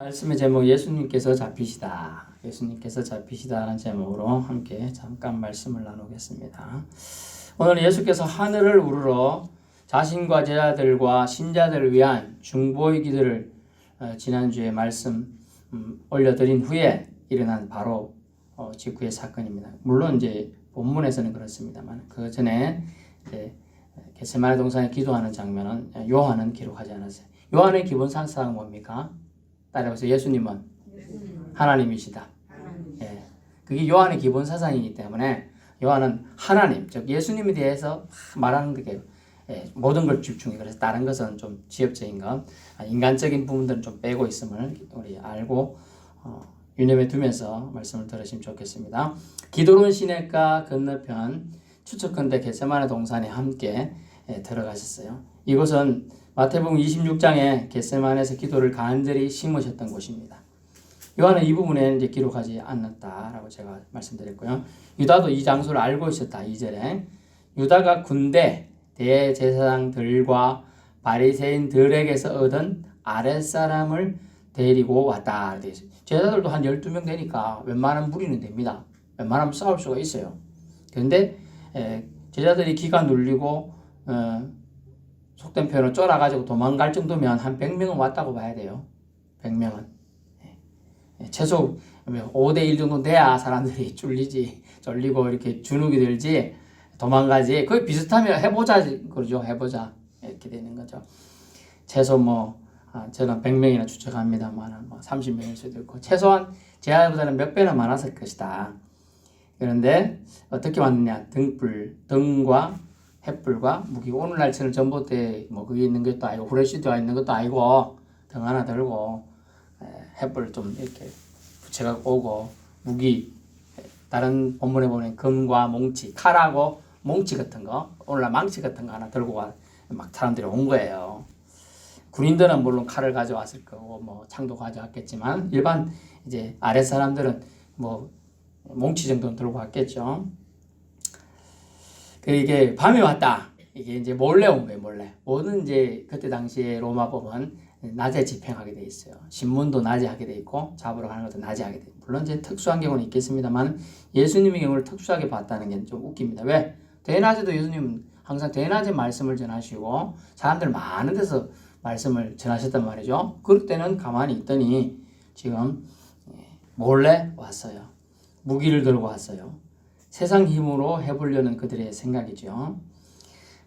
말씀의 제목 예수님께서 잡히시다. 예수님께서 잡히시다라는 제목으로 함께 잠깐 말씀을 나누겠습니다. 오늘 예수께서 하늘을 우러러 자신과 제자들과 신자들을 위한 중보의 기도를 지난주에 말씀 올려드린 후에 일어난 바로 직후의 사건입니다. 물론 이제 본문에서는 그렇습니다만 그 전에 겟세마네 동산에 기도하는 장면은 요한은 기록하지 않았어요. 요한의 기본 사상은 뭡니까? 따라해보세요. 예수님은 하나님이시다. 예. 그게 요한의 기본 사상이기 때문에 요한은 하나님, 즉 예수님에 대해서 말하는 게 모든 걸 집중해. 그래서 다른 것은 좀 지엽적인 것, 인간적인 부분들은 좀 빼고 있음을 우리 알고 유념해 두면서 말씀을 들으시면 좋겠습니다. 기도로운 시냇가 건너편 추측컨대 겟세마네 동산에 함께 들어가셨어요. 이곳은 마태복음 26장에 겟세마네에서 기도를 간절히 심으셨던 곳입니다. 요한은 이 부분에 이제 기록하지 않았다라고 제가 말씀드렸고요. 유다도 이 장소를 알고 있었다. 2절에 유다가 군대 대제사장들과 바리새인들에게서 얻은 아랫사람을 데리고 왔다. 제자들도 한 12명 되니까 웬만하면 무리는 됩니다. 웬만하면 싸울 수가 있어요. 그런데 제자들이 기가 눌리고 속된 표현으로 쫄아가지고 도망갈 정도면 한 100명은 왔다고 봐야 돼요. 100명은. 최소 5대1 정도 돼야 사람들이 쫄리고 이렇게 주눅이 들지, 도망가지. 거의 비슷하면 해보자, 그러죠. 해보자. 이렇게 되는 거죠. 최소 저는 100명이나 추측합니다만, 30명일 수도 있고, 최소한 제자보다는 몇 배나 많았을 것이다. 그런데 어떻게 왔느냐? 등과 횃불과 무기. 오늘날처럼 전봇대 그게 있는 것도 아니고 후레쉬가 있는 것도 아니고 등 하나 들고 횃불 좀 이렇게 붙여갖고 오고, 무기 다른 본문에 보면 금과 몽치, 칼하고 몽치 같은 거, 오늘날 망치 같은 거 하나 들고 막 사람들이 온 거예요. 군인들은 물론 칼을 가져왔을 거고 창도 가져왔겠지만 일반 이제 아랫 사람들은 몽치 정도는 들고 왔겠죠. 이게 밤에 왔다. 이게 이제 몰래 온 거예요, 몰래. 모든 이제 그때 당시에 로마법은 낮에 집행하게 돼 있어요. 신문도 낮에 하게 돼 있고, 잡으러 가는 것도 낮에 하게 돼 있고. 물론 이제 특수한 경우는 있겠습니다만, 예수님의 경우를 특수하게 봤다는 게 좀 웃깁니다. 왜? 대낮에도 예수님은 항상 대낮에 말씀을 전하시고, 사람들 많은 데서 말씀을 전하셨단 말이죠. 그럴 때는 가만히 있더니, 지금 몰래 왔어요. 무기를 들고 왔어요. 세상 힘으로 해보려는 그들의 생각이죠.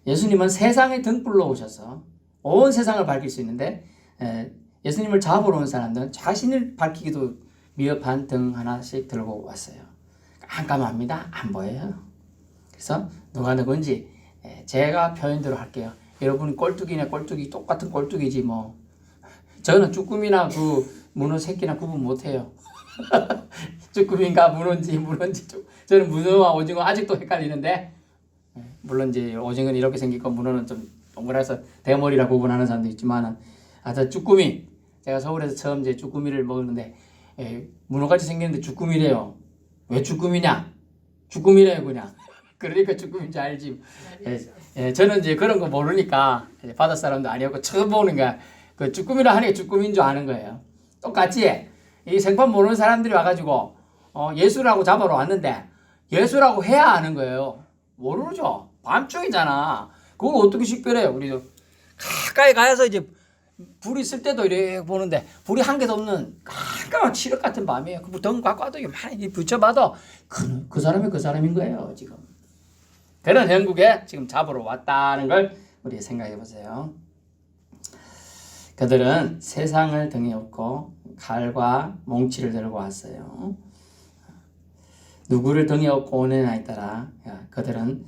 예수님은 세상의 등불로 오셔서 온 세상을 밝힐 수 있는데, 예수님을 잡으러 온 사람들은 자신을 밝히기도 미흡한 등 하나씩 들고 왔어요. 깜깜합니다. 안 보여요. 그래서 누가 누군지 제가 표현대로 할게요. 여러분 꼴뚜기나 꼴뚜기 똑같은 꼴뚜기지 저는 쭈꾸미나 문어 새끼나 구분 못해요. 쭈꾸미인가 문어인지 저는 문어와 오징어 아직도 헷갈리는데, 물론 이제 오징어는 이렇게 생기고 문어는 좀 동그라서 대머리라 구분하는 사람도 있지만, 쭈꾸미, 제가 서울에서 처음 이제 쭈꾸미를 먹었는데 문어같이 생겼는데 쭈꾸미래요. 왜 쭈꾸미냐? 쭈꾸미래요 그냥. 그러니까 쭈꾸미인지 알지. 저는 이제 그런 거 모르니까 바닷사람도 아니었고 처음 보는 거야. 그 쭈꾸미라 하니까 쭈꾸미인 줄 아는 거예요. 똑같이 이 생판 모르는 사람들이 와가지고 예수라고 잡으러 왔는데 예수라고 해야 아는 거예요. 모르죠. 밤중이잖아. 그거 어떻게 식별해요? 우리도 가까이 가서 이제 불이 있을 때도 이렇게 보는데 불이 한 개도 없는 깜깜한 칠흑 같은 밤이에요. 그 등 갖고 와도 많이 붙여봐도 그 사람이 그 사람인 거예요. 지금 그런 형국에 지금 잡으러 왔다는 걸 우리 생각해 보세요. 그들은 세상을 등에 업고 칼과 몽치를 들고 왔어요. 누구를 등에 업고 오느냐에 따라 그들은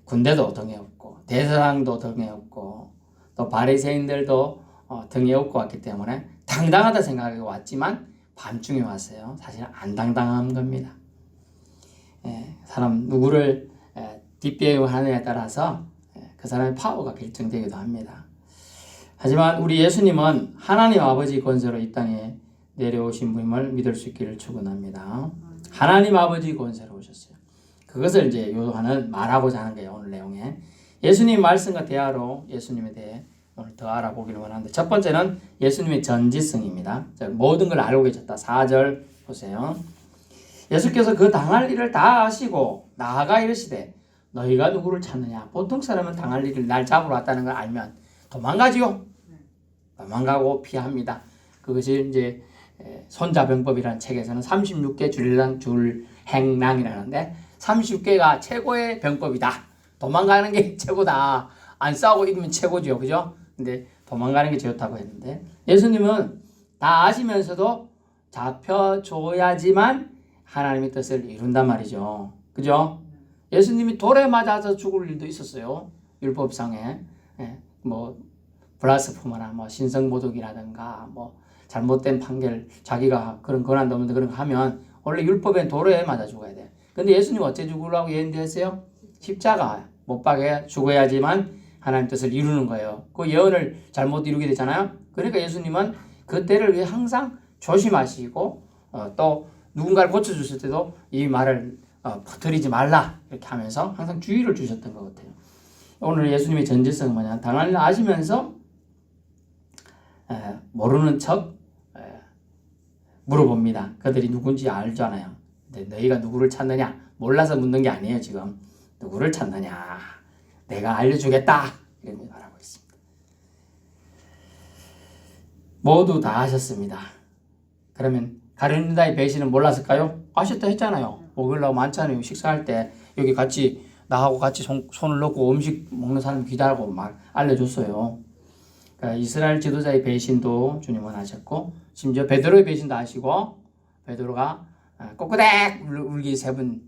군대도 등에 업고 대제사장도 등에 업고 또 바리새인들도 등에 업고 왔기 때문에 당당하다 생각하고 왔지만 밤중에 왔어요. 사실은 안 당당한 겁니다. 사람 누구를 뒷배우하느냐에 따라서 그 사람의 파워가 결정되기도 합니다. 하지만 우리 예수님은 하나님 아버지 권세로 이 땅에 내려오신 분임을 믿을 수 있기를 축원합니다. 하나님 아버지 권세로 오셨어요. 그것을 이제 요한은 말하고자 하는 거예요. 오늘 내용에 예수님 말씀과 대화로 예수님에 대해 오늘 더 알아보기를 원하는데 첫 번째는 예수님의 전지성입니다. 자, 모든 걸 알고 계셨다. 4절 보세요. 예수께서 그 당할 일을 다 아시고 나아가 이르시되 너희가 누구를 찾느냐. 보통 사람은 당할 일을 날 잡으러 왔다는 걸 알면 도망가지요. 도망가고 피합니다. 그것이 이제 손자병법이라는 책에서는 36개 줄행랑이라는데 36개가 최고의 병법이다. 도망가는 게 최고다. 안 싸우고 이기면 최고죠. 그죠? 근데 도망가는 게 좋다고 했는데 예수님은 다 아시면서도 잡혀줘야지만 하나님의 뜻을 이룬단 말이죠. 그죠? 예수님이 돌에 맞아서 죽을 일도 있었어요. 율법상에. 뭐 블라스포머나 뭐 신성모독이라든가 뭐 잘못된 판결 자기가 그런 권한도 없는데 그런 거 하면 원래 율법엔 돌에 맞아 죽어야 돼. 근데 예수님 어째 죽으라고 예언했어요? 십자가 못 박에 죽어야지만 하나님 뜻을 이루는 거예요. 그 예언을 잘못 이루게 되잖아요. 그러니까 예수님은 그 때를 위해 항상 조심하시고 또 누군가를 고쳐주실 때도 이 말을 퍼뜨리지 말라 이렇게 하면서 항상 주의를 주셨던 것 같아요. 오늘 예수님의 전지성은 뭐냐? 당할 일 아시면서 모르는 척 물어봅니다. 그들이 누군지 알잖아요. 근데 너희가 누구를 찾느냐? 몰라서 묻는 게 아니에요. 지금 누구를 찾느냐? 내가 알려주겠다 이렇게 말하고 있습니다. 모두 다 아셨습니다. 그러면 가룟 유다의 배신은 몰랐을까요? 아셨다 했잖아요. 먹으려고 많잖아요. 식사할 때 여기 같이 나하고 같이 손을 넣고 음식 먹는 사람 기다리고 막 알려줬어요. 그러니까 이스라엘 지도자의 배신도 주님은 아셨고 심지어 베드로의 배신도 아시고 베드로가 꼬꾸댁 울기 3분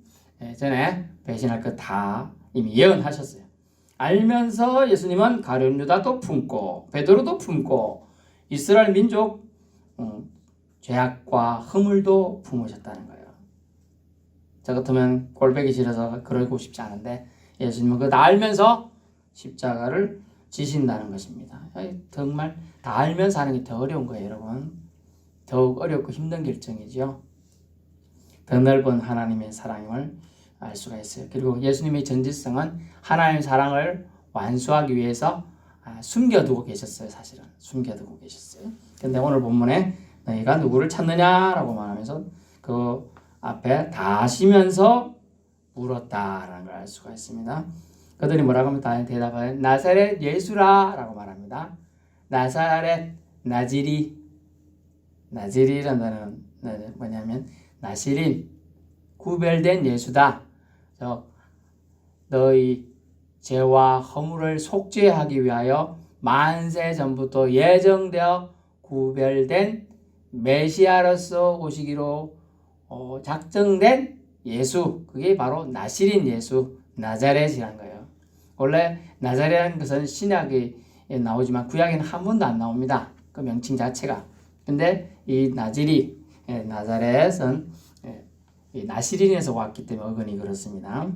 전에 배신할 것 다 이미 예언하셨어요. 알면서 예수님은 가룟 유다도 품고 베드로도 품고 이스라엘 민족 죄악과 허물도 품으셨다는 거예요. 저 같으면 꼴보기 싫어서 그러고 싶지 않은데 예수님은 그거 다 알면서 십자가를 지신다는 것입니다. 정말 다 알면서 하는 게 더 어려운 거예요, 여러분. 더욱 어렵고 힘든 결정이죠. 더 넓은 하나님의 사랑을 알 수가 있어요. 그리고 예수님의 전지성은 하나님의 사랑을 완수하기 위해서 숨겨두고 계셨어요. 사실은 숨겨두고 계셨어요. 근데 오늘 본문에 너희가 누구를 찾느냐라고 말하면서 그 앞에 다 아시면서 물었다라는 걸 알 수가 있습니다. 그들이 뭐라고 하면 다 대답하여 나사렛 예수라라고 말합니다. 나사렛 나지리라는 단어는 뭐냐면 나시린 구별된 예수다. 너희 죄와 허물을 속죄하기 위하여 만세 전부터 예정되어 구별된 메시아로서 오시기로 작정된 예수, 그게 바로 나시린 예수, 나자렛이라는 거예요. 원래 나자렛이라는 것은 신약에 나오지만 구약에는 한 번도 안 나옵니다. 그 명칭 자체가. 근데 이 나자렛은 이 나시린에서 왔기 때문에 어근이 그렇습니다.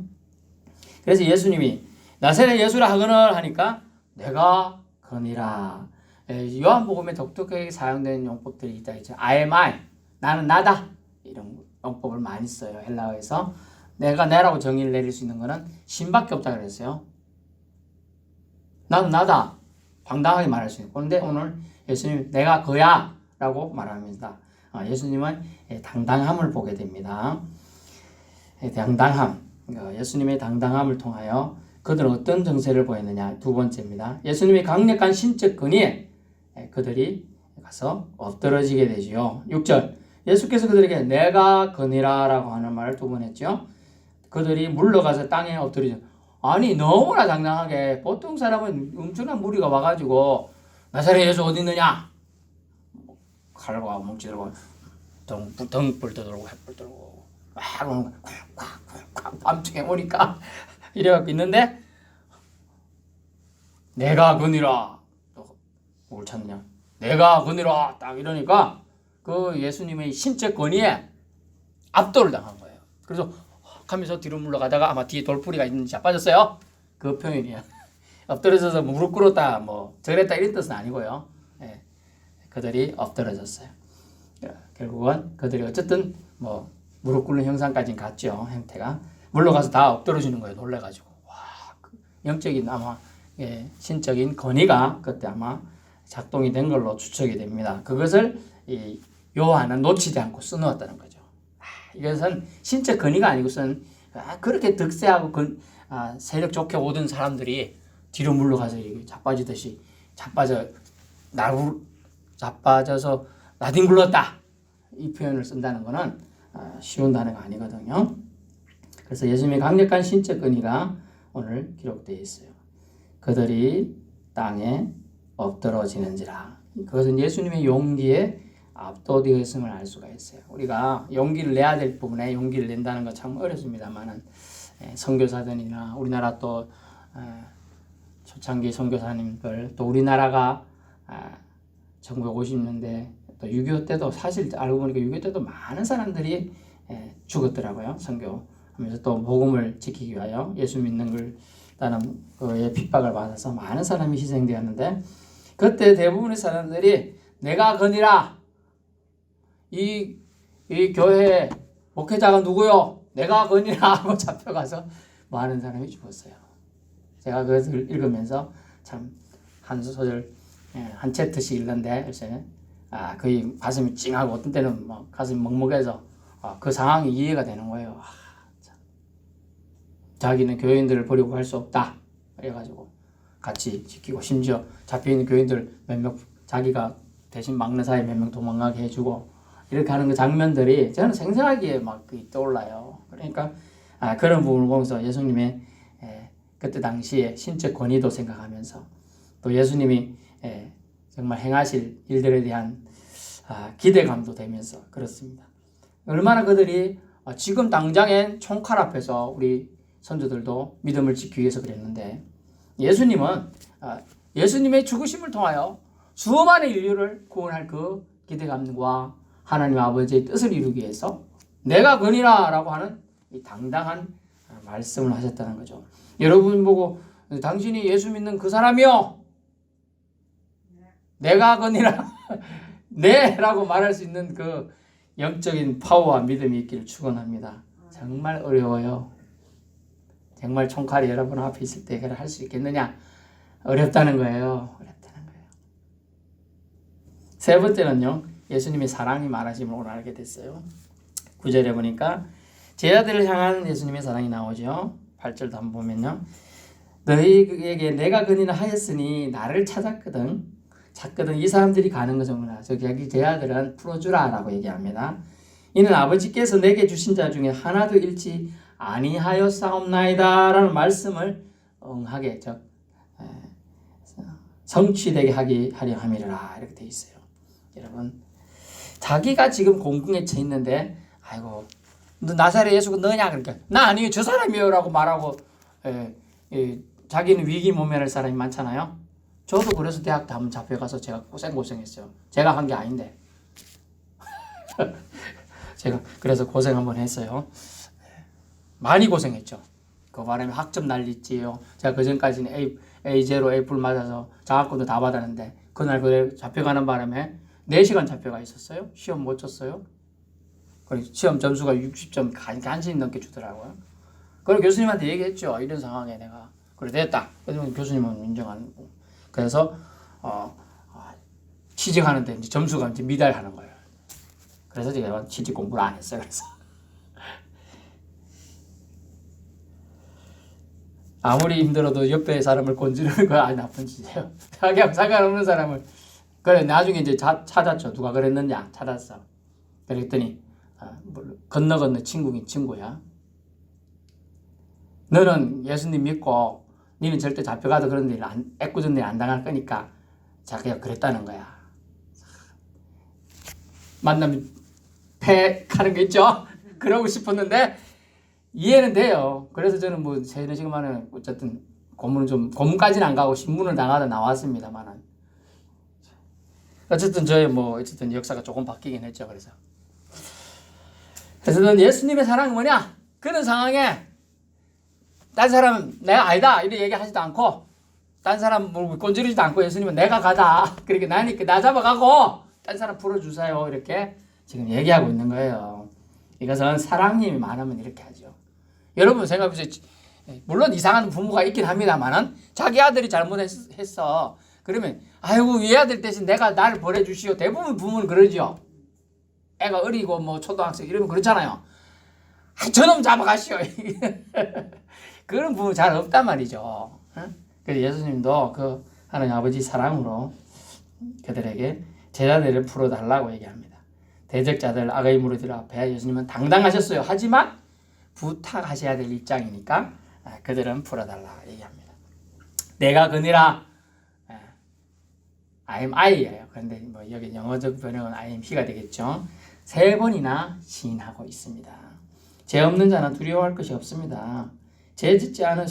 그래서 예수님이 나사렛 예수라 하거늘 하니까 내가 거니라. 요한복음에 독특하게 사용된 용법들이 있다 했죠. I am I, 나는 나다. 이런 용법을 많이 써요. 헬라어에서. 내가 내라고 정의를 내릴 수 있는 것은 신밖에 없다 그랬어요. 나는 나다. 당당하게 말할 수 있고. 그런데 오늘 예수님 내가 그야 라고 말합니다. 예수님은 당당함을 보게 됩니다. 당당함. 예수님의 당당함을 통하여 그들은 어떤 정세를 보였느냐. 두 번째입니다. 예수님의 강력한 신적 근위에 그들이 가서 엎드러지게 되지요. 6절. 예수께서 그들에게 내가 거니라 라고 하는 말을 두 번 했죠. 그들이 물러가서 땅에 엎드리죠. 아니 너무나 당당하게 보통 사람은 엄청난 무리가 와가지고 나사렛 예수 어디 있느냐 칼과 뭉치 들고 등불 들고 햇불 들고 막 밤중에 오니까 이래갖고 있는데 내가 거니라 뭘 찾느냐 내가 거니라 딱 이러니까 그 예수님의 신적 권위에 압도를 당한 거예요. 그래서 하면서 뒤로 물러가다가 아마 뒤에 돌뿌리가 있는지 자빠졌어요. 그 표현이야. 엎드려져서 무릎 꿇었다 뭐 절했다 이런 뜻은 아니고요. 그들이 엎드려졌어요. 결국은 그들이 어쨌든 뭐 무릎 꿇는 형상까지는 갔죠. 형태가 물러가서 다 엎드려지는 거예요. 놀래가지고 와, 그 영적인 아마 신적인 권위가 그때 아마 작동이 된 걸로 추측이 됩니다. 그것을 이 요한은 놓치지 않고 써놓았다는 거죠. 이것은 신적 권위가 아니고선 그렇게 득세하고 세력 좋게 오던 사람들이 뒤로 물러가서 자빠지듯이 자빠져서 나뒹 굴렀다. 이 표현을 쓴다는 것은 쉬운 단어가 아니거든요. 그래서 예수님의 강력한 신적 권위가 오늘 기록되어 있어요. 그들이 땅에 엎드러지는지라. 그것은 예수님의 용기에 압도되었음을 알 수가 있어요. 우리가 용기를 내야 될 부분에 용기를 낸다는 건 참 어렵습니다만은 선교사들이나 우리나라 또 초창기 선교사님들 또 우리나라가 1950년대 또 6.25 때도 사실 알고 보니까 6.25 때도 많은 사람들이 죽었더라고요. 선교하면서 또 복음을 지키기 위하여 예수 믿는 걸 다는 그의 핍박을 받아서 많은 사람이 희생되었는데 그때 대부분의 사람들이 내가 거니라 이 교회 목회자가 누구요? 내가 거니라 하고 잡혀가서 많은 사람이 죽었어요. 제가 그것을 읽으면서 참 한 소절 한 챕터씩 읽는데 요새 거의 가슴이 찡하고 어떤 때는 막 가슴이 먹먹해서 그 상황이 이해가 되는 거예요. 자기는 교인들을 버리고 갈 수 없다. 그래가지고 같이 지키고 심지어 잡혀있는 교인들 몇 명 자기가 대신 막는 사이에 몇 명 도망가게 해주고 이렇게 하는 그 장면들이 저는 생생하게 막 떠올라요. 그러니까 그런 부분을 보면서 예수님의 그때 당시에 신적 권위도 생각하면서 또 예수님이 정말 행하실 일들에 대한 기대감도 되면서 그렇습니다. 얼마나 그들이 지금 당장엔 총칼 앞에서 우리 선조들도 믿음을 지키기 위해서 그랬는데 예수님은 예수님의 죽으심을 통하여 수많은 인류를 구원할 그 기대감과 하나님 아버지의 뜻을 이루기 위해서 내가 거니라 라고 하는 이 당당한 말씀을 하셨다는 거죠. 여러분 보고 당신이 예수 믿는 그 사람이요 내가 거니라 네 라고 말할 수 있는 그 영적인 파워와 믿음이 있기를 축원합니다. 정말 어려워요. 정말 총칼이 여러분 앞에 있을 때 그걸 할 수 있겠느냐? 어렵다는 거예요. 어렵다는 거예요. 세 번째는요. 예수님의 사랑이 많으심을 오늘 알게 됐어요. 9절에 보니까 제자들을 향한 예수님의 사랑이 나오죠. 8절도 한번 보면요. 너희에게 내가 거니라 하였으니 나를 찾거든 이 사람들이 가는 거잖아. 여기 제자들은 풀어주라 라고 얘기합니다. 이는 아버지께서 내게 주신 자 중에 하나도 잃지 아니하였사옵나이다 라는 말씀을 응하게 성취되게 하려 함이라 이렇게 돼 있어요. 여러분 자기가 지금 공궁에 처 있는데 아이고 너 나사렛 예수가 너냐 그러니까 나 아니에요 저 사람이에요 라고 말하고 자기는 위기 모면할 사람이 많잖아요. 저도 그래서 대학 한번 잡혀가서 제가 고생했어요. 제가 한 게 아닌데 제가 그래서 고생 한번 했어요. 많이 고생했죠. 그 바람에 학점 난리지요. 제가 그전까지는 A0, A 풀 맞아서 장학금도 다 받았는데 그날 그래 잡혀가는 바람에 4시간 잡혀가 있었어요. 시험 못 쳤어요. 그리고 시험 점수가 60점 간신히 넘게 주더라고요. 그리고 교수님한테 얘기했죠. 이런 상황에 내가 그래 됐다. 그러면 교수님은 인정하는 거. 그래서 취직하는데 이제 점수가 이제 미달하는 거예요. 그래서 제가 취직 공부를 안 했어요. 그래서 아무리 힘들어도 옆에 사람을 건드리는 거 아주 나쁜 짓이에요. 자기하고 상관없는 사람을 그래 나중에 이제 찾았죠. 누가 그랬느냐 찾았어. 그랬더니 건너 친구긴 친구야. 너는 예수님 믿고 니는 절대 잡혀가도 그런 일 애꿎은 일 안 당할 거니까 자기가 그랬다는 거야. 만나면 패하는 거 있죠. 그러고 싶었는데 이해는 돼요. 그래서 저는 뭐 세는 시간만에 어쨌든 고문까지는 안 가고 신문을 당하다 나왔습니다만은 어쨌든 저의 어쨌든 역사가 조금 바뀌긴 했죠. 그래서 예수님의 사랑은 뭐냐? 그런 상황에 딴 사람은 내가 아니다 이렇게 얘기하지도 않고 딴 사람 물고 꼰지르지도 않고 예수님은 내가 가다 그렇게 나니까 나 잡아가고 딴 사람 풀어주세요 이렇게 지금 얘기하고 있는 거예요. 이것은 사랑님이 많으면 이렇게 하죠. 여러분 생각해보세요. 물론 이상한 부모가 있긴 합니다만은 자기 아들이 잘못했어. 그러면 아이고 이 아들 대신 내가 나를 보내주시오. 대부분 부모는 그러죠. 애가 어리고 뭐 초등학생 이러면 그렇잖아요. 아, 저놈 잡아가시오. 그런 부모 잘 없단 말이죠. 그래서 예수님도 그 하나님 아버지 사랑으로 그들에게 제자들을 풀어달라고 얘기합니다. 대적자들 악의 무리들 앞에 예수님은 당당하셨어요. 하지만 부탁하셔야 될 입장이니까 그들은 풀어달라 얘기합니다. 내가 그니라 I am I예요. 그런데 뭐 여기 영어적 번역은 I am He가 되겠죠. 3번이나 시인하고 있습니다. 죄 없는 자는 두려워할 것이 없습니다. 죄 짓지 않는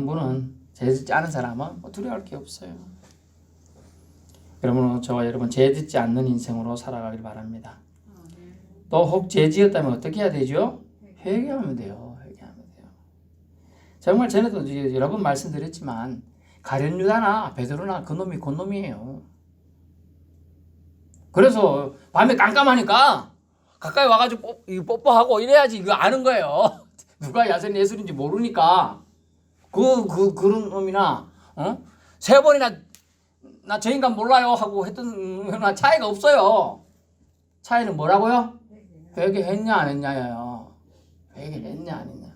분은 죄 짓지 않은 사람은 두려워할 게 없어요. 그러므로 저와 여러분 죄 짓지 않는 인생으로 살아가길 바랍니다. 또 혹 죄 지었다면 어떻게 해야 되죠? 회개하면 돼요. 회개하면 돼요. 정말 전에도 여러 번 말씀드렸지만 가룟 유다나 베드로나 그놈이 곤놈이에요. 그래서 밤에 깜깜하니까 가까이 와가지고 뽀뽀하고 이래야지 이거 아는 거예요. 누가 야sen 예술인지 모르니까 그런 놈이나 3번이나 나 저 인간 몰라요 하고 했던 차이가 없어요. 차이는 뭐라고요? 회개했냐 안 했냐예요. 회개를 했냐 안 했냐.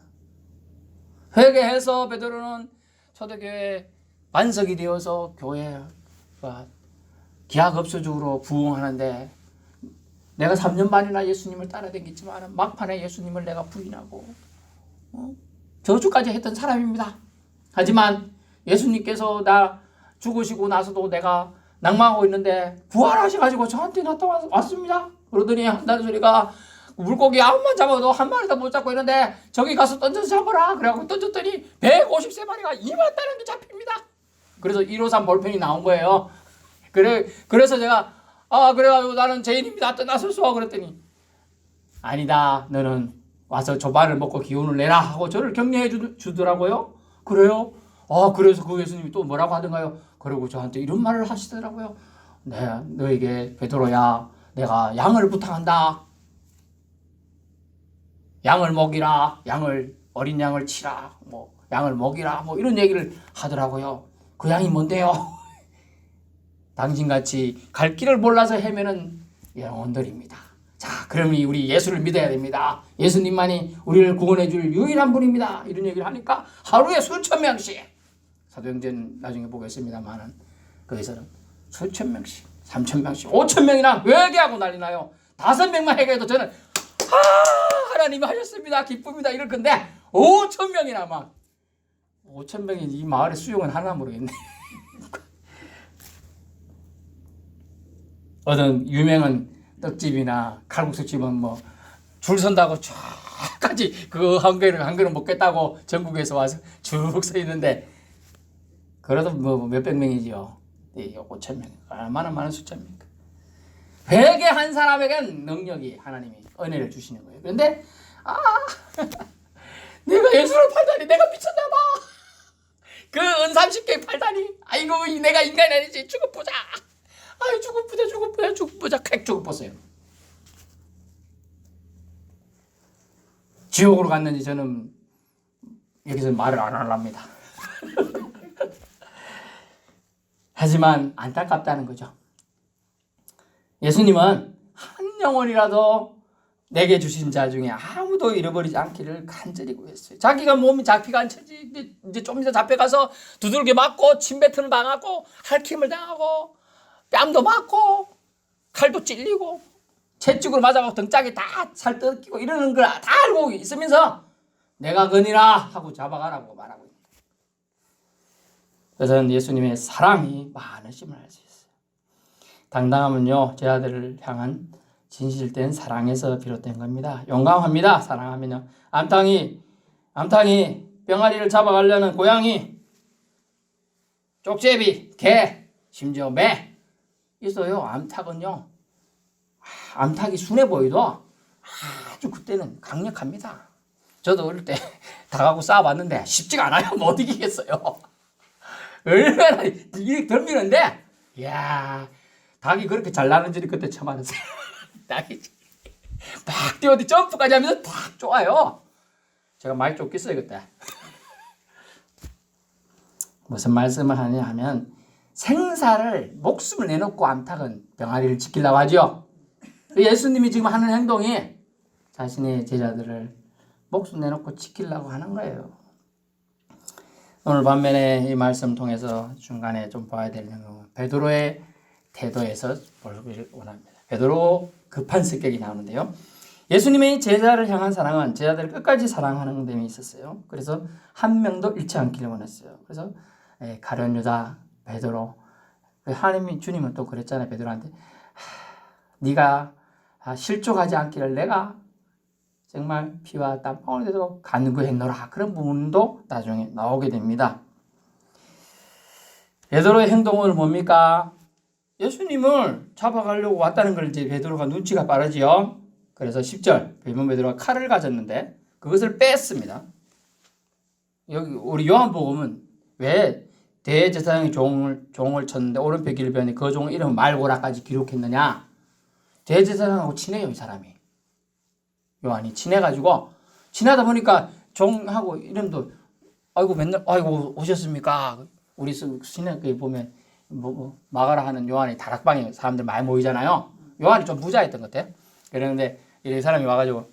회개해서 베드로는 초대교회 반석이 되어서 교회가 기하급수적으로 부흥하는데 내가 3년 반이나 예수님을 따라다녔지만 막판에 예수님을 내가 부인하고 저주까지 했던 사람입니다. 하지만 예수님께서 나 죽으시고 나서도 내가 낭망하고 있는데 부활하셔가지고 저한테 나타났습니다. 그러더니 한다는 소리가 물고기 아무만 잡아도 한 마리도 못 잡고 있는데 저기 가서 던져서 잡아라. 그래갖고 던졌더니 153마리가 2만 따는 게 잡힙니다. 그래서 153 볼펜이 나온 거예요. 그래서 제가 그래가지고 나는 죄인입니다. 떠나소서 그랬더니 아니다. 너는 와서 조반을 먹고 기운을 내라 하고 저를 격려해 주더라고요. 그래요? 그래서 그 예수님이 또 뭐라고 하던가요? 그리고 저한테 이런 말을 하시더라고요. 너에게 베드로야 내가 양을 부탁한다. 양을 먹이라. 어린 양을 치라. 양을 먹이라. 이런 얘기를 하더라고요. 그 양이 뭔데요? 당신같이 갈 길을 몰라서 헤매는 영혼들입니다. 자, 그러니 우리 예수를 믿어야 됩니다. 예수님만이 우리를 구원해 줄 유일한 분입니다. 이런 얘기를 하니까 하루에 수천 명씩 사도행전 나중에 보겠습니다만은 거기서는 수천 명씩 3천 명씩 5천 명이나 회개하고 난리 나요. 5명만 회개해도 저는 하나님이 하셨습니다. 기쁩니다. 이럴 건데 5천 명이나 막 5천 명이 이 마을의 수용은 하나 모르겠네. 어떤 유명한 떡집이나 칼국수집은 줄 선다고 쭉까지 그 한 그릇 먹겠다고 전국에서 와서 쭉 서 있는데 그래도 몇백 명이지요. 5천 명. 얼마나 많은 숫자입니까? 회개한 사람에겐 능력이 하나님이 은혜를 주시는 거예요. 그런데 내가 예수를 팔다니 내가 미쳤나봐. 그 은 30개 팔다니 아이고 내가 인간이 아니지 죽어보자. 죽어보자. 객 죽어보세요. 지옥으로 갔는지 저는 여기서 말을 안 하랍니다. 하지만 안타깝다는 거죠. 예수님은 한 영혼이라도 내게 주신 자 중에 아무도 잃어버리지 않기를 간절히 구했어요. 자기가 몸이 잡히가 않지 이제 좀 이따 잡혀가서 두들겨 맞고 침 뱉은 당하고 할킴을 당하고 뺨도 맞고 칼도 찔리고 채찍으로 맞아가고 등짝에 다 살 뜯기고 이러는 걸 다 알고 있으면서 내가 거니라 하고 잡아가라고 말하고 있습니다. 그래서 예수님의 사랑이 많으심을 알 수 있어요. 당당함은요 제 아들을 향한 진실된 사랑에서 비롯된 겁니다. 용감합니다. 사랑하면요. 암탉이 병아리를 잡아가려는 고양이, 쪽제비, 개, 심지어 매 있어요. 암탉은요. 암탉이 순해 보여도 아주 그때는 강력합니다. 저도 어릴 때 닭하고 싸워봤는데 쉽지가 않아요. 못 이기겠어요. 얼마나 이렇게 덤비는데 이야 닭이 그렇게 잘 나는지는 그때 처음 알았어요. 닭이 막 뛰어도 점프까지 하면서 딱 좋아요. 제가 많이 쫓겼어요 그때. 무슨 말씀을 하냐 하면 생사를 목숨을 내놓고 암탉은 병아리를 지키려고 하죠. 예수님이 지금 하는 행동이 자신의 제자들을 목숨 내놓고 지키려고 하는 거예요. 오늘 반면에 이 말씀 통해서 중간에 좀 봐야 될 내용은 베드로의 태도에서 보기를 원합니다. 베드로 급한 성격이 나오는데요. 예수님의 제자를 향한 사랑은 제자들을 끝까지 사랑하는 데 있었어요. 그래서 한 명도 잃지 않기를 원했어요. 그래서 가룟 유다, 베드로, 하나님이 주님은 또 그랬잖아요. 베드로한테 네가 실족하지 않기를 내가 정말 피와 땀방울 되도록 간구했노라. 그런 부분도 나중에 나오게 됩니다. 베드로의 행동은 뭡니까? 예수님을 잡아가려고 왔다는 걸 이제 베드로가 눈치가 빠르지요. 그래서 10절 베드로가 칼을 가졌는데 그것을 뺐습니다. 여기 우리 요한복음은 왜 대제사장이 종을 쳤는데 오른편 길변에 그 종 이름 말고라까지 기록했느냐? 대제사장하고 친해요 이 사람이. 요한이 친해가지고 친하다 보니까 종하고 이름도 아이고 맨날 아이고 오셨습니까? 우리 신학교에 보면 마가라 하는 요한이 다락방에 사람들 많이 모이잖아요. 요한이 좀 부자였던 것 같아. 그런데 이 사람이 와가지고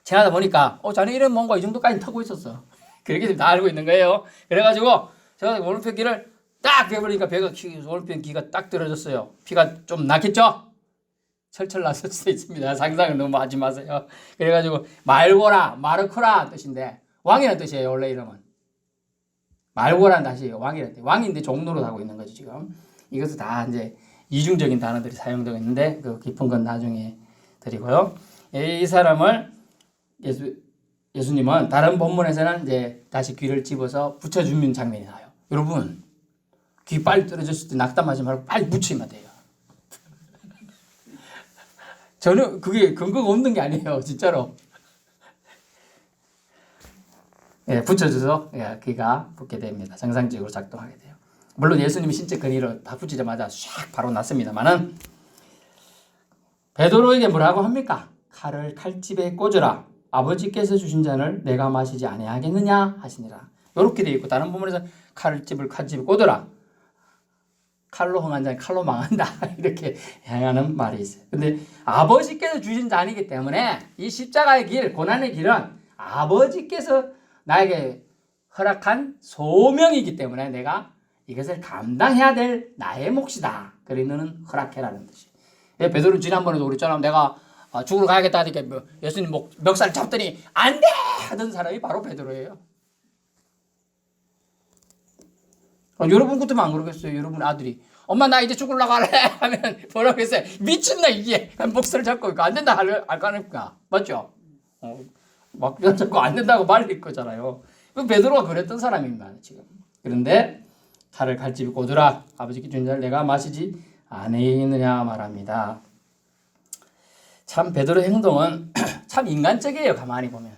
친하다 보니까 자네 이름 뭔가 이 정도까지 타고 있었어. 그렇게 다 알고 있는 거예요. 그래가지고 제가 오른편 귀를 딱 대버리니까 배가 오른편 귀가 딱 떨어졌어요. 피가 좀 났겠죠? 철철 났을 수도 있습니다. 상상을 너무 하지 마세요. 그래가지고 말고라, 마르코라 뜻인데 왕이라는 뜻이에요. 원래 이름은. 말고라는 다시 왕이라는 뜻. 왕인데 종로로 하고 있는 거죠 지금. 이것은 다 이제 이중적인 단어들이 사용되고 있는데 그 깊은 건 나중에 드리고요. 이 사람을 예수님은 다른 본문에서는 이제 다시 귀를 집어서 붙여주는 장면이 나와요. 여러분 귀 빨리 떨어졌을 때 낙담하지 말고 빨리 붙이면 돼요. 전혀 그게 근거가 없는 게 아니에요. 진짜로. 붙여줘서 귀가 붙게 됩니다. 정상적으로 작동하게 돼요. 물론 예수님이 신체 근위로 다 붙이자마자 샥 바로 났습니다만은 베드로에게 뭐라고 합니까? 칼을 칼집에 꽂으라. 아버지께서 주신 잔을 내가 마시지 아니하겠느냐 하시니라. 이렇게 되어 있고 다른 부분에서 칼집에 꽂으라. 칼로 흥한 자는 칼로 망한다. 이렇게 향하는 말이 있어요. 근데 아버지께서 주신 잔이기 때문에 이 십자가의 길, 고난의 길은 아버지께서 나에게 허락한 소명이기 때문에 내가 이것을 감당해야 될 나의 몫이다. 그래 너는 허락해라는 뜻이. 베드로 지난번에도 그랬잖아. 내가 죽으러 가야겠다 하니까 예수님 멱살 잡더니 안 돼! 하던 사람이 바로 베드로예요. 여러분 같으면 안 그러겠어요? 여러분 아들이 엄마 나 이제 죽으려고 할래 하면 뭐라고 했어요? 미친다 이게 목소리를 잡고 안 된다 할 거 아닙니까? 맞죠? 막 잡고 안 된다고 말릴 거잖아요. 그 베드로가 그랬던 사람입니다 지금. 그런데 칼을 칼집에 꽂으라. 아버지께 준 잔을 내가 마시지 아니겠느냐 말합니다. 참 베드로의 행동은 참 인간적이에요. 가만히 보면.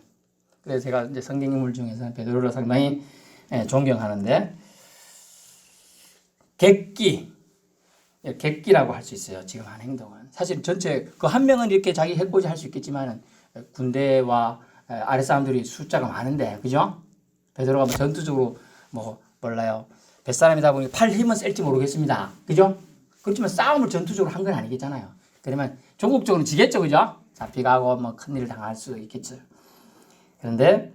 그래서 제가 이제 성경 인물 중에서 베드로를 상당히 존경하는데 객기라고 할 수 있어요. 지금 한 행동은. 사실 전체 그 한 명은 이렇게 자기 해코지 할 수 있겠지만 군대와 아랫 사람들이 숫자가 많은데 그죠? 베드로가 전투적으로 몰라요. 뱃사람이다 보니 팔 힘은 셀지 모르겠습니다. 그죠? 그렇지만 싸움을 전투적으로 한 건 아니겠잖아요. 그러면 조국적으로 지겠죠. 그죠? 잡혀가고 큰일을 당할 수 있겠죠. 그런데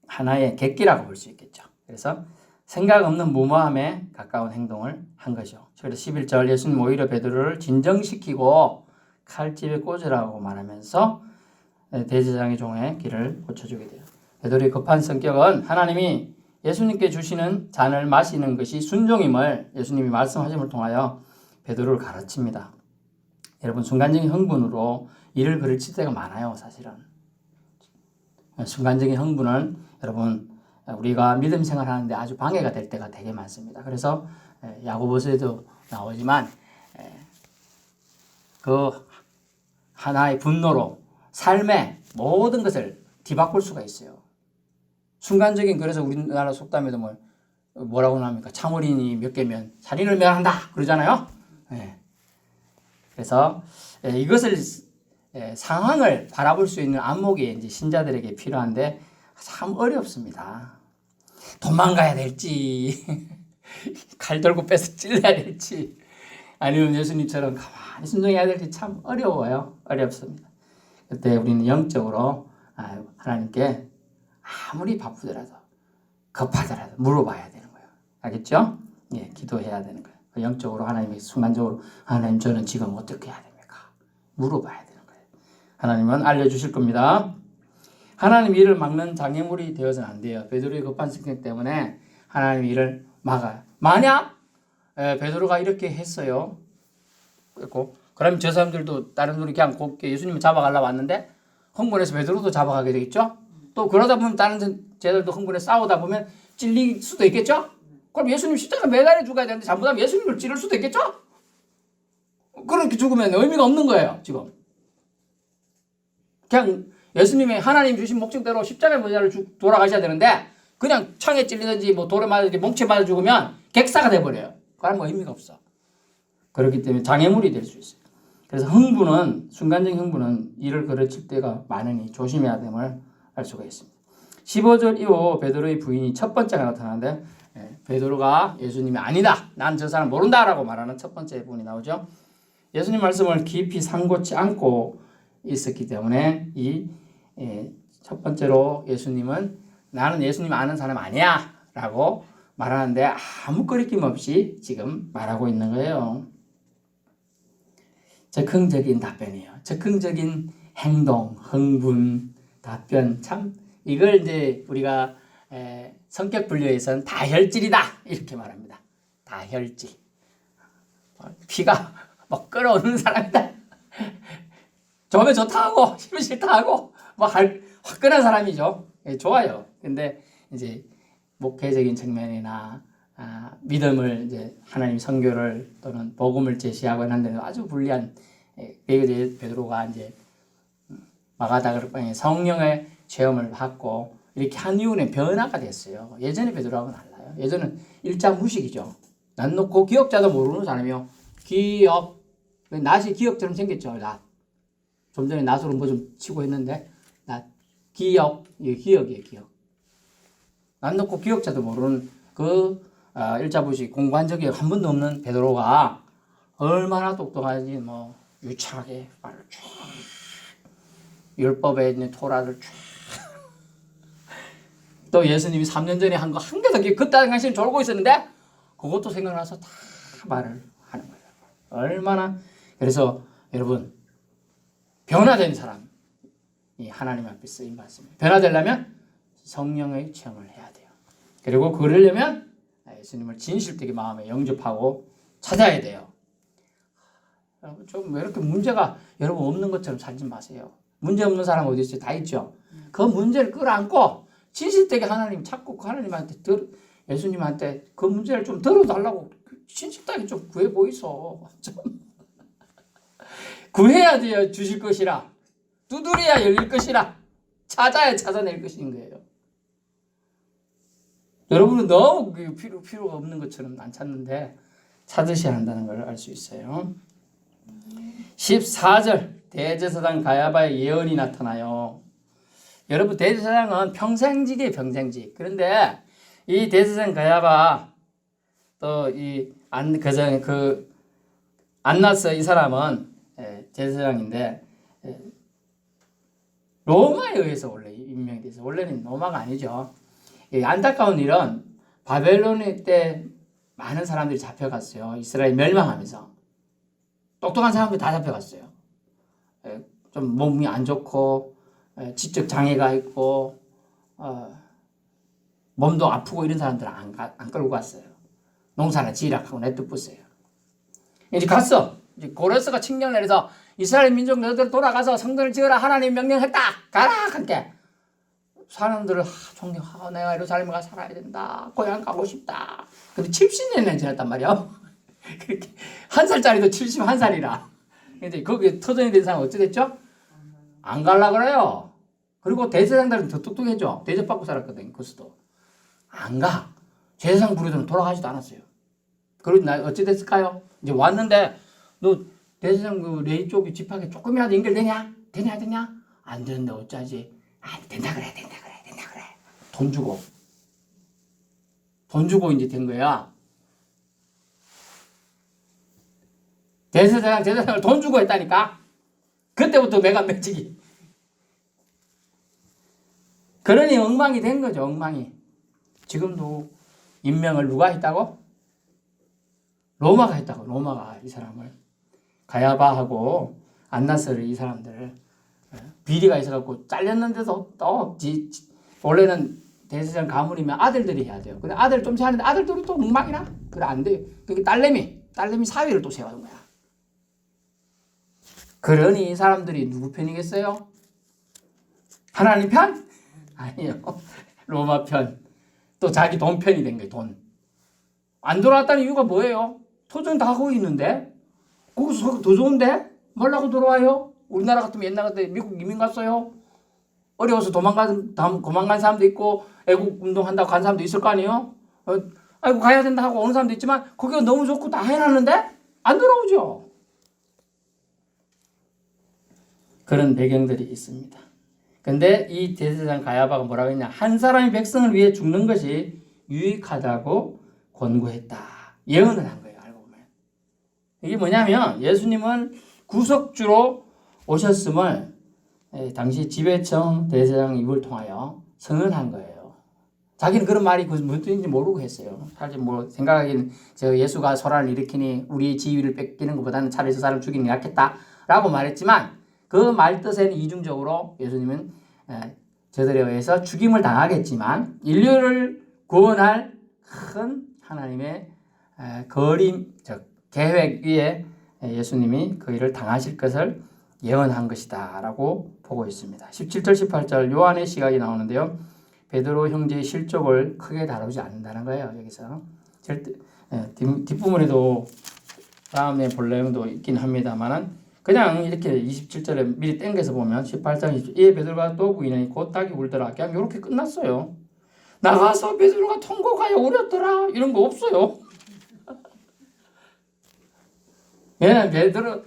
하나의 객기라고 볼 수 있겠죠. 그래서 생각 없는 무모함에 가까운 행동을 한 거죠. 그래서 11절 예수님 오히려 베드로를 진정시키고 칼집에 꽂으라고 말하면서 대제사장의 종의 길을 고쳐주게 돼요. 베드로의 급한 성격은 하나님이 예수님께 주시는 잔을 마시는 것이 순종임을 예수님이 말씀하심을 통하여 베드로를 가르칩니다. 여러분 순간적인 흥분으로 일을 그르칠 때가 많아요. 사실은. 순간적인 흥분은 여러분 우리가 믿음 생활하는데 아주 방해가 될 때가 되게 많습니다. 그래서 야고보서에도 나오지만 그 하나의 분노로 삶의 모든 것을 뒤바꿀 수가 있어요. 순간적인 그래서 우리나라 속담에도 뭐라고 합니까? 참어린이 몇 개면 살인을 멸한다 그러잖아요. 그래서 이것을 상황을 바라볼 수 있는 안목이 이제 신자들에게 필요한데 참 어렵습니다. 도망가야 될지, 칼 들고 빼서 찔러야 될지, 아니면 예수님처럼 가만히 순종해야 될지 참 어려워요. 어렵습니다. 그때 우리는 영적으로 하나님께 아무리 바쁘더라도 급하더라도 물어봐야 되는 거예요. 알겠죠? 예, 기도해야 되는 거예요. 영적으로 하나님에게 순간적으로 하나님 저는 지금 어떻게 해야 됩니까? 물어봐야 되는 거예요. 하나님은 알려주실 겁니다. 하나님 일을 막는 장애물이 되어서는 안 돼요. 베드로의 급한 성격 때문에 하나님 일을 막아요. 만약 베드로가 이렇게 했어요. 그럼 저 사람들도 다른 분이 그냥 곱게 예수님을 잡아가려고 왔는데 흥분해서 베드로도 잡아가게 되겠죠. 또 그러다 보면 다른 쟤들도 흥분해서 싸우다 보면 찔릴 수도 있겠죠. 그럼 예수님 십자가 매달려 죽어야 되는데 잘못하면 예수님을 찌를 수도 있겠죠. 그렇게 죽으면 의미가 없는 거예요. 지금 그냥 예수님이 하나님 주신 목적대로 십자가에 매달려 돌아가셔야 되는데 그냥 창에 찔리든지 뭐 돌에 맞든지 몽치에 맞아 죽으면 객사가 돼버려요. 그건 뭐 의미가 없어. 그렇기 때문에 장애물이 될 수 있어요. 그래서 순간적인 흥분은 일을 그르칠 때가 많으니 조심해야 됨을 알 수가 있습니다. 15절 이후 베드로의 부인이 첫 번째가 나타나는데 베드로가 예수님이 아니다. 난 저 사람 모른다 라고 말하는 첫 번째 부분이 나오죠. 예수님 말씀을 깊이 상고치 않고 있었기 때문에 이 첫 번째로 예수님은 나는 예수님 아는 사람 아니야 라고 말하는데 아무 거리낌 없이 지금 말하고 있는 거예요. 적극적인 답변이에요. 적극적인 행동, 흥분, 답변 참 이걸 이제 우리가 성격 분류에서는 다혈질이다 이렇게 말합니다. 다혈질. 피가 막 끓어오르는 사람이다. 좋으면 좋다 하고 싫으면 싫다 하고 뭐 화끈한 사람이죠. 좋아요. 근데 이제 목회적인 측면이나 믿음을 이제 하나님 선교를 또는 복음을 제시하고 하는 데는 아주 불리한 베드로가 이제 마가다락방에 성령의 체험을 받고 이렇게 한 이후에 변화가 됐어요. 예전에 베드로하고는 달라요. 예전은 일자 무식이죠. 난 놓고 기억자도 모르는 사람이요. 기억 낫이 기억처럼 생겼죠. 낫. 좀 전에 낫으로 뭐 좀 치고 했는데 낫 기억이에요. 기억. 난 놓고 기억자도 모르는 그 일자부식 공관적이 한 번도 없는 베드로가 얼마나 똑똑한지 뭐 유창하게 말을 쭉 율법에 있는 토라를 쭉 또 예수님이 3년 전에 한 거 한 개도 그때 당시에 졸고 있었는데 그것도 생각나서 다 말을 하는 거예요. 얼마나 그래서 여러분 변화된 사람이 하나님 앞에 쓰임 받습니다. 변화되려면 성령의 체험을 해야 돼요. 그리고 그러려면 예수님을 진실되게 마음에 영접하고 찾아야 돼요. 여러분 좀 왜 이렇게 문제가 여러분 없는 것처럼 살지 마세요. 문제 없는 사람 어디 있어요? 다 있죠. 그 문제를 끌어안고 진실되게 하나님 찾고 하나님한테 예수님한테 그 문제를 좀 들어달라고 진실되게 좀 구해 보이소. 좀 구해야 돼요. 주실 것이라. 두드려야 열릴 것이라. 찾아야 찾아낼 것인 거예요. 여러분은 너무 필요가 없는 것처럼 안 찾는데 찾으셔야 한다는 걸 알 수 있어요. 14절 대제사장 가야바의 예언이 나타나요. 여러분 대제사장은 평생직이에요. 평생직. 그런데 이 대제사장 가야바 또 이 안나스 이 사람은 제사장인데 로마에 의해서 원래 임명이 돼서 원래는 로마가 아니죠. 안타까운 일은 바벨론 때 많은 사람들이 잡혀갔어요. 이스라엘 멸망하면서 똑똑한 사람들이 다 잡혀갔어요. 좀 몸이 안 좋고 지적 장애가 있고 몸도 아프고 이런 사람들은 안 끌고 갔어요. 농사나 지락하고 내쫓았어요. 이제 갔어. 이제 고레스가 칙령을 내려서 이스라엘 민족 너희들 돌아가서 성전을 지으라 하나님 명령했다. 가라 함께. 사람들을 내가 예루살렘에 가 살아야 된다. 고향 가고 싶다. 근데 70년이 지났단 말이야. 그렇게 한 살짜리도 71살이라. 근데 거기에 터전이 된 사람 어찌 됐죠? 안 갈라 그래요. 그리고 대제사장들은 더 똑똑해져. 대접받고 살았거든. 그 수도 안 가. 제사장 부류들은 돌아가지도 않았어요. 그리고 어찌 됐을까요? 이제 왔는데 너 대제사장 그 레위 쪽이 집합에 조금이라도 연결되냐? 되냐 되냐? 안 되는데 어쩌지? 아, 된다 그래. 돈 주고 이제 된 거야. 대제사장을 돈 주고 했다니까. 그때부터 매가 매치기. 그러니 엉망이 된 거죠. 엉망이. 지금도 임명을 누가 했다고? 로마가 했다고. 로마가 이 사람을. 가야바하고 안나스를 이 사람들을 비리가 있어갖고 잘렸는데도 또 원래는 대제사장 가문이면 아들들이 해야 돼요. 근데 아들 좀 세하는데 아들들은 또 엉망이라. 그래 안 돼. 그게 딸내미 사위를 또 세워둔 거야. 그러니 이 사람들이 누구 편이겠어요? 하나님 편? 아니요. 로마 편. 또 자기 돈 편이 된 거예요. 돈. 안 돌아왔다는 이유가 뭐예요? 토종 다 하고 있는데 거기서 더 좋은데? 뭐라고 돌아와요? 우리나라 같으면 옛날 같은 미국 이민 갔어요. 어려워서 도망간 사람도 있고 애국 운동한다고 간 사람도 있을 거 아니에요? 아이고 가야 된다 하고 오는 사람도 있지만 거기가 너무 좋고 다 해놨는데 안 돌아오죠. 그런 배경들이 있습니다. 근데 이 대제사장 가야바가 뭐라고 했냐? 한 사람이 백성을 위해 죽는 것이 유익하다고 권고했다. 예언을 한 거예요. 알고 보면. 이게 뭐냐면 예수님은 구속주로 오셨음을 당시 지배청 대제사장 입을 통하여 선언한 거예요. 자기는 그런 말이 무슨 뜻인지 모르고 했어요. 사실 뭐 생각하기는 저 예수가 소란을 일으키니 우리 지위를 뺏기는 것보다는 차라리 저 사람 죽이는 게 낫겠다라고 말했지만 그 말 뜻에는 이중적으로 예수님은 저들에 의해서 죽임을 당하겠지만 인류를 구원할 큰 하나님의 계획 위에 예수님이 그 일을 당하실 것을 예언한 것이다 라고 보고 있습니다. 17절 18절 요한의 시각이 나오는데요. 베드로 형제의 실족을 크게 다루지 않는다는 거예요. 여기서 절대 뒷부분에도 다음에 볼 내용도 있긴 합니다만은 그냥 이렇게 27절에 미리 땡겨서 보면 18장 20절 이에 베드로가 또 부인하니 곧 닭이 울더라. 그냥 이렇게 끝났어요. 나가서 베드로가 통곡하여 울었더라. 이런 거 없어요. 왜냐면 베드로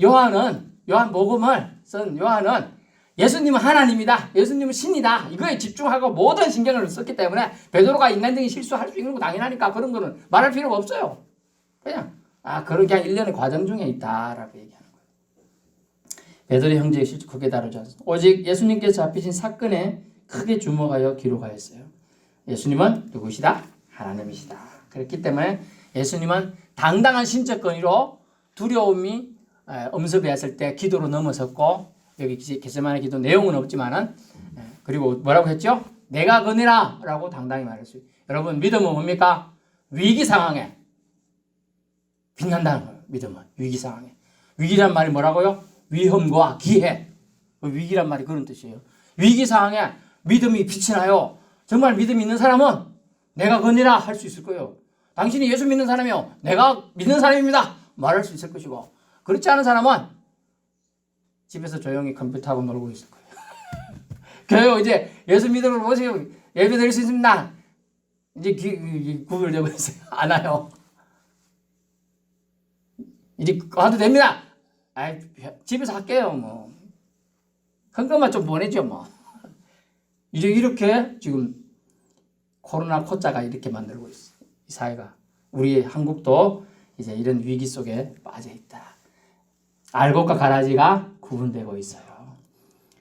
요한 복음을 쓴 요한은 예수님은 하나님이다. 예수님은 신이다. 이거에 집중하고 모든 신경을 썼기 때문에 베드로가 인간적인 실수할 수 있는 거 당연하니까 그런 거는 말할 필요가 없어요. 그냥 그냥 일련의 과정 중에 있다라고 얘기하는 거예요. 베드로 형제의 실수 크게 다루지 않습니다. 오직 예수님께서 잡히신 사건에 크게 주목하여 기록하였어요. 예수님은 누구시다? 하나님이시다. 그렇기 때문에 예수님은 당당한 신적 권위로 두려움이 엄습했을 때 기도로 넘어섰고 여기 겟세마네 기도 내용은 없지만은 그리고 뭐라고 했죠? 내가 거니라 라고 당당히 말했어요. 여러분 믿음은 뭡니까? 위기 상황에 빛난다는 거예요. 믿음은 위기 상황에. 위기란 말이 뭐라고요? 위험과 기회. 위기란 말이 그런 뜻이에요. 위기 상황에 믿음이 빛이 나요. 정말 믿음이 있는 사람은 내가 거니라 할 수 있을 거예요. 당신이 예수 믿는 사람이요. 내가 믿는 사람입니다. 말할 수 있을 것이고 그렇지 않은 사람은 집에서 조용히 컴퓨터하고 놀고 있을 거예요. 교회 이제 예수 믿으러 오세요. 예배 드릴 수 있습니다. 이제 구별되고 있어요. 안 와요. 이제 와도 됩니다. 집에서 할게요. 뭐 헌금만 좀 보내죠. 뭐 이제 이렇게 지금 코로나 코자가 이렇게 만들고 있어요. 이 사회가 우리 한국도 이제 이런 위기 속에 빠져 있다. 알곡과 가라지가 구분되고 있어요.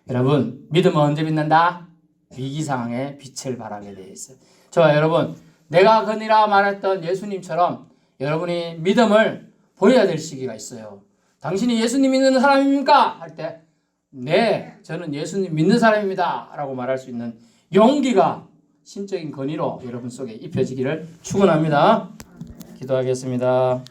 여러분 믿음은 언제 빛난다? 위기 상황에 빛을 발하게 되어 있어요. 저와 여러분 내가 거니라 말했던 예수님처럼 여러분이 믿음을 보여야 될 시기가 있어요. 당신이 예수님 믿는 사람입니까? 할 때 네, 저는 예수님 믿는 사람입니다 라고 말할 수 있는 용기가 신적인 권위로 여러분 속에 입혀지기를 축원합니다. 기도하겠습니다.